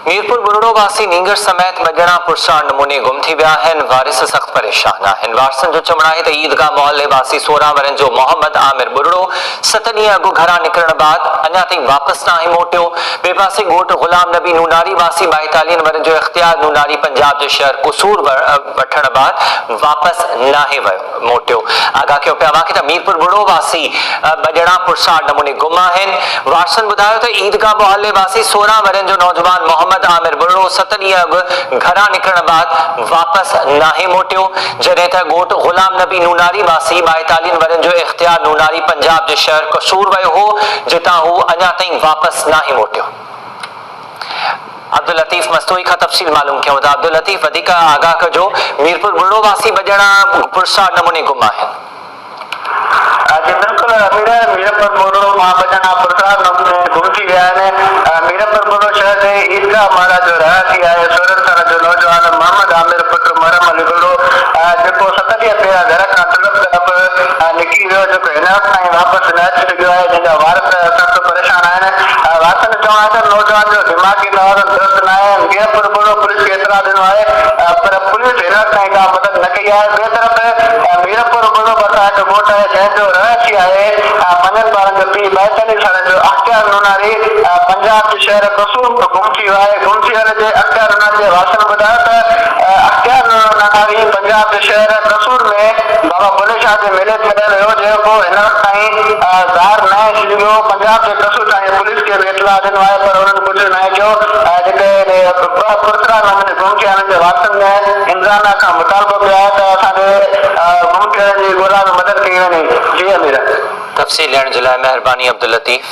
मीरपुर बुरड़ो वासी नींगर समेत मजड़ा पुरसाण नमूने गुम थी विया आहिनि। वारिस सख्त परेशान आहिनि। वारसनि जो चवणु आहे त ईदगाह मोहल्ले वासी 16 वरनि जो मोहम्मद आमिर बुरड़ो 7 ॾींहं अॻु घरां निकिरण बाद अञा ताईं वापसि न आहे मोटियो। ॿिए पासे ॻोठ गुलाम नबी नूनारी वासी 42 वरनि जो इख्तियार नूनारी पंजाब जे शहर कसूर वठण बाद वापसि न आहे मोटियो। आगाह कयो पिया आहे त मीरपुर बुरड़ो वासी मजड़ा पुरसाण नमूने गुम आहिनि। वारसनि ॿुधायो त ईदगाह मोहल्ले वासी 16 वरनि जो नौजवान मोहम्मद आमिर बुरड़ो 7 ॾींहं अॻु घरां निकिरण बाद वापसि न आहे मोटियो, जॾहिं त ॻोठ गुलाम नबी नूनारी वासी 42 वरनि जो इख्तियार नूनारी पंजाब जे शहर कसूर वियो हो, जितां हू अञा ताईं वापसि न आहे मोटियो। अब्दुल लतीफ मस्तूई का तफसील मालूम कयूं था। अब्दुल लतीफ वधीक आगाह कजो, मीरपुर बुरड़ो वासी मजड़ा पुरसाण नमूने गुम आहिनि। जी बिल्कुल मीरपुर बुरड़ो मां मजड़ा पुरसाण नमूने गुम थी विया आहिनि। मीरपुर बुरड़ो शहर जे ईदगाह माला जो रहती आहे 16 साल जो नौजवान मोहम्मद आमिर पुट मरम अली बुरड़ो, जेको 7 ॾींहं पहिरियां घर खां तड़प निकिरी वियो, जेको हिन वक़्त ताईं वापसि न अची सघियो आहे, जंहिंजा वारस सख़्तु परेशान आहिनि। वारसनि चवणु आहे त नौजवान जो दिमाग़ी तौरु दुरुस्त न आहे। मीरपुर बुरड़ो पुलिस खे इतला ॾिनो आहे, पर पुलिस हिन वक़्त ताईं का मदद न कई आहे। ॿिए तरफ़ मीरपुर बुरड़ो भरिसां हिकु ॻोठ आहे जंहिंजो रहसी आहे 5 ॿारनि जो पीउ 42 सालनि जो अख्तियार नूनारी पंजाब जे शहर कसूर में गुम थी वियो आहे। गुम थी वञण जे अख्तियार नूनारी जे वारसनि ॿुधायो त अख्तियार नूनारी पंजाब जे शहर कसूर में बाबा बुले शाह जे मेले में रहियो, जेको हिन वक़्त ताईं ज़ाहिर न आहे थी वियो। पंजाब जे कसूर ताईं पुलिस खे बि इतला ॾिनो आहे, पर हुननि कुझु न कयो। जेके पुरसाण नमूने गुम थिया आहिनि, वारसनि में इंसाना खां मुतालबो कयो आहे त असांजे गुम थियण जी ॻोल्हा में मदद कई वञे। जी अमीर, तफ़सील ॾियण जे लाइ महिरबानी अब्दुल लतीफ।